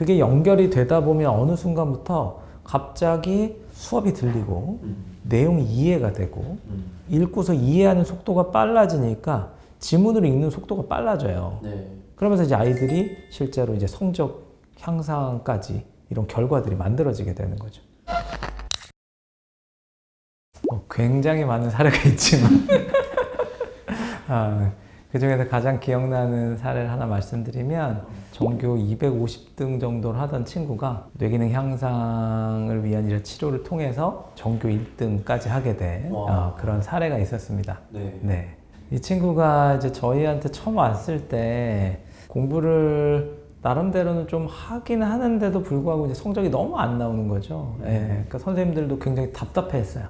그게 연결이 되다 보면 어느 순간부터 갑자기 수업이 들리고 내용이 이해가 되고 읽고서 이해하는 속도가 빨라지니까 지문으로 읽는 속도가 빨라져요. 네. 그러면서 이제 아이들이 실제로 이제 성적 향상까지 이런 결과들이 만들어지게 되는 거죠. 굉장히 많은 사례가 있지만 그 중에서 가장 기억나는 사례를 하나 말씀드리면 전교 250등 정도를 하던 친구가 뇌기능 향상을 위한 이런 치료를 통해서 전교 1등까지 하게 된 그런 사례가 있었습니다. 네. 이 친구가 이제 저희한테 처음 왔을 때 공부를 나름대로는 좀 하긴 하는데도 불구하고 이제 성적이 너무 안 나오는 거죠. 그러니까 선생님들도 굉장히 답답해했어요.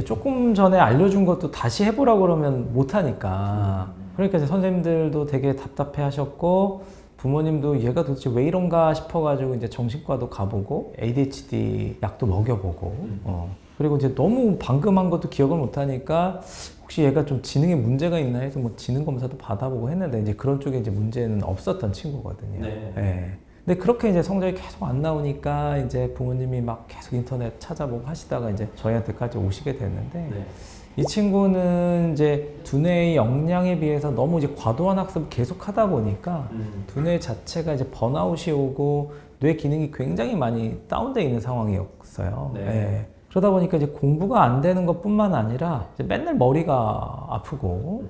조금 전에 알려준 것도 다시 해보라고 그러면 못하니까. 그러니까 이제 선생님들도 되게 답답해 하셨고, 부모님도 얘가 도대체 왜 이런가 싶어가지고 이제 정신과도 가보고, ADHD 약도 먹여보고, 그리고 이제 너무 방금 한 것도 기억을 못하니까, 혹시 얘가 좀 지능에 문제가 있나 해서 뭐 지능 검사도 받아보고 했는데, 이제 그런 쪽에 이제 문제는 없었던 친구거든요. 네. 근데 그렇게 이제 성적이 계속 안 나오니까 이제 부모님이 막 계속 인터넷 찾아보고 하시다가 이제 저희한테까지 오시게 됐는데, 네. 이 친구는 이제 두뇌의 역량에 비해서 너무 이제 과도한 학습을 계속 하다 보니까 두뇌 자체가 이제 번아웃이 오고 뇌 기능이 굉장히 많이 다운되어 있는 상황이었어요. 네. 그러다 보니까 이제 공부가 안 되는 것뿐만 아니라 이제 맨날 머리가 아프고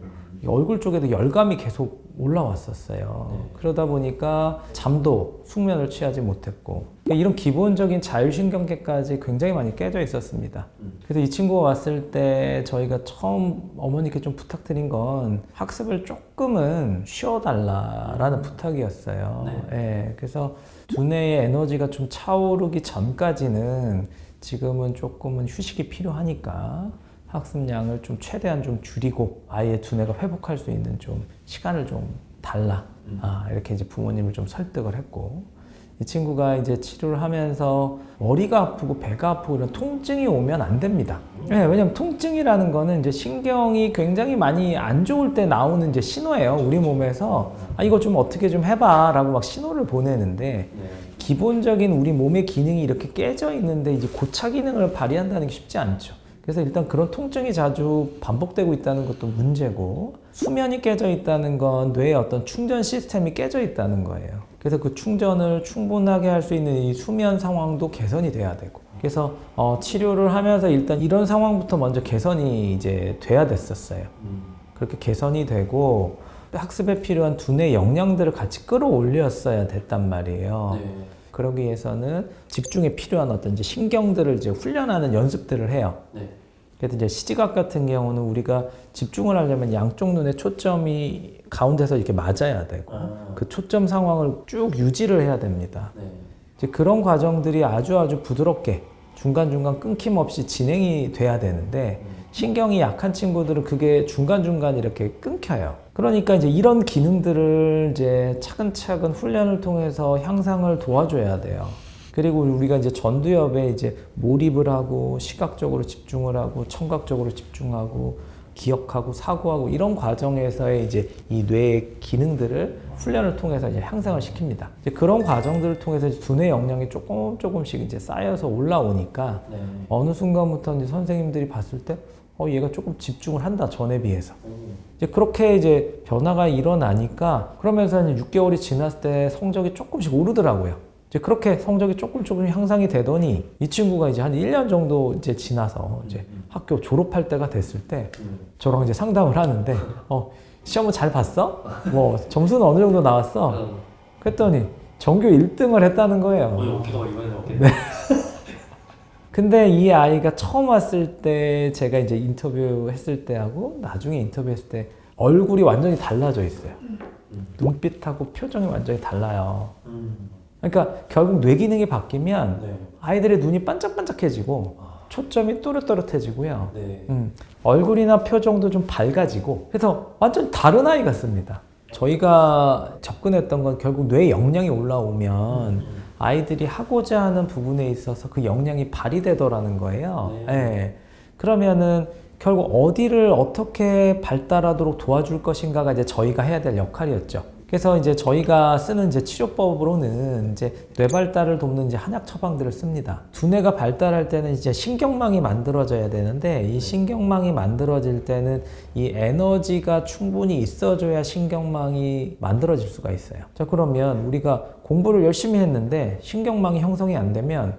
얼굴 쪽에도 열감이 계속 올라왔었어요. 그러다 보니까 잠도 숙면을 취하지 못했고 이런 기본적인 자율신경계까지 굉장히 많이 깨져 있었습니다. 그래서 이 친구가 왔을 때 저희가 처음 어머니께 좀 부탁드린 건 학습을 조금은 쉬어달라라는 부탁이었어요. 그래서 두뇌의 에너지가 좀 차오르기 전까지는 지금은 조금은 휴식이 필요하니까 학습량을 좀 최대한 좀 줄이고 아이의 두뇌가 회복할 수 있는 좀 시간을 좀 달라. 이렇게 이제 부모님을 좀 설득을 했고, 이 친구가 이제 치료를 하면서 머리가 아프고 배가 아프고 이런 통증이 오면 안 됩니다. 왜냐면 통증이라는 거는 이제 신경이 굉장히 많이 안 좋을 때 나오는 이제 신호예요. 우리 몸에서 이거 좀 어떻게 좀 해봐라고 막 신호를 보내는데, 기본적인 우리 몸의 기능이 이렇게 깨져 있는데 이제 고차 기능을 발휘한다는 게 쉽지 않죠. 그래서 일단 그런 통증이 자주 반복되고 있다는 것도 문제고, 수면이 깨져 있다는 건 뇌의 어떤 충전 시스템이 깨져 있다는 거예요. 그래서 그 충전을 충분하게 할 수 있는 이 수면 상황도 개선이 돼야 되고, 그래서 치료를 하면서 일단 이런 상황부터 먼저 개선이 이제 돼야 됐었어요. 그렇게 개선이 되고 학습에 필요한 두뇌 역량들을 같이 끌어올렸어야 됐단 말이에요. 그러기 위해서는 집중에 필요한 어떤 이제 신경들을 이제 훈련하는 연습들을 해요. 그래서 이제 시지각 같은 경우는 우리가 집중을 하려면 양쪽 눈의 초점이 가운데서 이렇게 맞아야 되고, 그 초점 상황을 쭉 유지를 해야 됩니다. 이제 그런 과정들이 아주 부드럽게 중간중간 끊김없이 진행이 돼야 되는데, 신경이 약한 친구들은 그게 중간중간 이렇게 끊겨요. 그러니까 이제 이런 기능들을 이제 차근차근 훈련을 통해서 향상을 도와줘야 돼요. 그리고 우리가 이제 전두엽에 이제 몰입을 하고 시각적으로 집중을 하고 청각적으로 집중하고 기억하고 사고하고 이런 과정에서의 이제 이 뇌의 기능들을 훈련을 통해서 이제 향상을 시킵니다. 이제 그런 과정들을 통해서 이제 두뇌 역량이 조금씩 이제 쌓여서 올라오니까 어느 순간부터 이제 선생님들이 봤을 때 얘가 조금 집중을 한다, 전에 비해서. 이제 그렇게 이제 변화가 일어나니까, 그러면서 이제 6개월이 지났을 때 성적이 조금씩 오르더라고요. 이제 그렇게 성적이 조금 향상이 되더니 이 친구가 이제 한 1년 정도 이제 지나서 이제 학교 졸업할 때가 됐을 때 저랑 이제 상담을 하는데, 시험은 잘 봤어? 뭐 점수는 어느 정도 나왔어? 그랬더니 전교 1등을 했다는 거예요. 네. 근데 이 아이가 처음 왔을 때 제가 이제 인터뷰했을 때하고 나중에 인터뷰했을 때 얼굴이 완전히 달라져 있어요. 눈빛하고 표정이 완전히 달라요. 그러니까 결국 뇌 기능이 바뀌면 아이들의 눈이 반짝반짝해지고 초점이 또렷또렷해지고요. 얼굴이나 표정도 좀 밝아지고, 그래서 완전 다른 아이 같습니다. 저희가 접근했던 건 결국 뇌 역량이 올라오면 아이들이 하고자 하는 부분에 있어서 그 역량이 발휘되더라는 거예요. 그러면은 결국 어디를 어떻게 발달하도록 도와줄 것인가가 이제 저희가 해야 될 역할이었죠. 그래서 이제 저희가 쓰는 이제 치료법으로는 이제 뇌 발달을 돕는 이제 한약 처방들을 씁니다. 두뇌가 발달할 때는 이제 신경망이 만들어져야 되는데 이 신경망이 만들어질 때는 이 에너지가 충분히 있어줘야 신경망이 만들어질 수가 있어요. 자, 그러면 우리가 공부를 열심히 했는데 신경망이 형성이 안 되면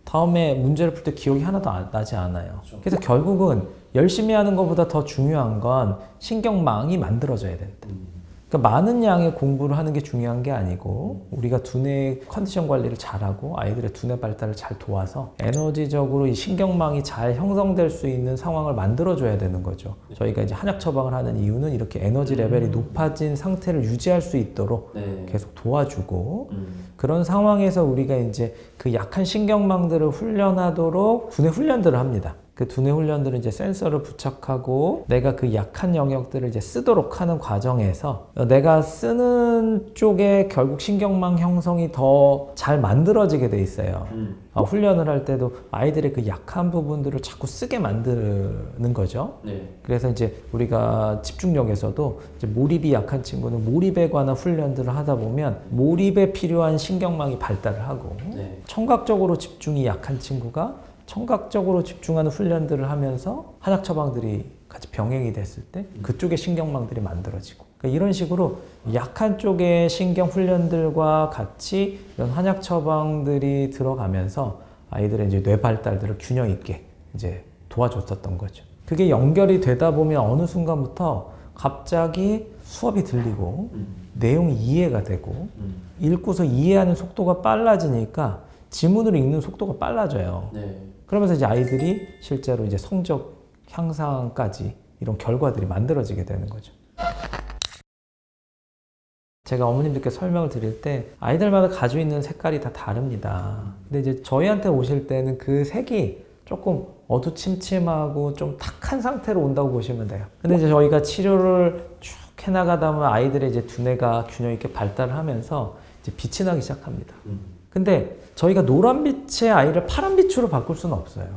다음에 문제를 풀 때 기억이 하나도 나지 않아요. 그래서 결국은 열심히 하는 것보다 더 중요한 건 신경망이 만들어져야 된다. 그러니까 많은 양의 공부를 하는 게 중요한 게 아니고 우리가 두뇌 컨디션 관리를 잘하고 아이들의 두뇌 발달을 잘 도와서 에너지적으로 이 신경망이 잘 형성될 수 있는 상황을 만들어줘야 되는 거죠. 저희가 이제 한약 처방을 하는 이유는 이렇게 에너지 레벨이 높아진 상태를 유지할 수 있도록 계속 도와주고 그런 상황에서 우리가 이제 그 약한 신경망들을 훈련하도록 두뇌 훈련들을 합니다. 그 두뇌 훈련들은 이제 센서를 부착하고 내가 그 약한 영역들을 이제 쓰도록 하는 과정에서 내가 쓰는 쪽에 결국 신경망 형성이 더 잘 만들어지게 돼 있어요. 훈련을 할 때도 아이들의 그 약한 부분들을 자꾸 쓰게 만드는 거죠. 그래서 이제 우리가 집중력에서도 이제 몰입이 약한 친구는 몰입에 관한 훈련들을 하다 보면 몰입에 필요한 신경망이 발달을 하고 청각적으로 집중이 약한 친구가 청각적으로 집중하는 훈련들을 하면서 한약 처방들이 같이 병행이 됐을 때 그쪽에 신경망들이 만들어지고 그러니까 이런 식으로 약한 쪽의 신경 훈련들과 같이 이런 한약 처방들이 들어가면서 아이들의 이제 뇌 발달들을 균형 있게 이제 도와줬었던 거죠. 그게 연결이 되다 보면 어느 순간부터 갑자기 수업이 들리고 내용이 이해가 되고 읽고서 이해하는 속도가 빨라지니까 지문을 읽는 속도가 빨라져요. 그러면서 이제 아이들이 실제로 이제 성적 향상까지 이런 결과들이 만들어지게 되는 거죠. 제가 어머님들께 설명을 드릴 때 아이들마다 가지고 있는 색깔이 다 다릅니다. 근데 이제 저희한테 오실 때는 그 색이 조금 어두침침하고 좀 탁한 상태로 온다고 보시면 돼요. 근데 이제 저희가 치료를 쭉 해나가다 보면 아이들의 이제 두뇌가 균형 있게 발달을 하면서 이제 빛이 나기 시작합니다. 근데 저희가 노란빛의 아이를 파란빛으로 바꿀 수는 없어요.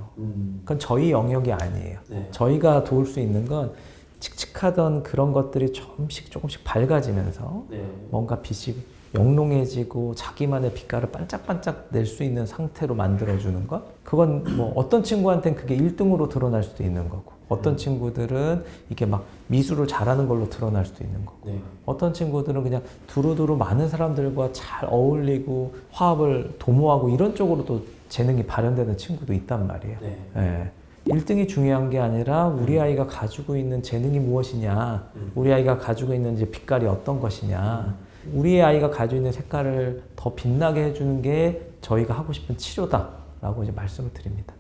그건 저희 영역이 아니에요. 저희가 도울 수 있는 건 칙칙하던 그런 것들이 조금씩 밝아지면서 뭔가 빛이 영롱해지고 자기만의 빛깔을 반짝반짝 낼 수 있는 상태로 만들어주는 것? 그건 뭐 어떤 친구한테는 그게 1등으로 드러날 수도 있는 거고 어떤 친구들은 이게 막 미술을 잘하는 걸로 드러날 수도 있는 거고 어떤 친구들은 그냥 두루두루 많은 사람들과 잘 어울리고 화합을 도모하고 이런 쪽으로도 재능이 발현되는 친구도 있단 말이에요. 1등이 중요한 게 아니라 우리 아이가 가지고 있는 재능이 무엇이냐 우리 아이가 가지고 있는 이제 빛깔이 어떤 것이냐 우리 아이가 가지고 있는 색깔을 더 빛나게 해주는 게 저희가 하고 싶은 치료다라고 이제 말씀을 드립니다.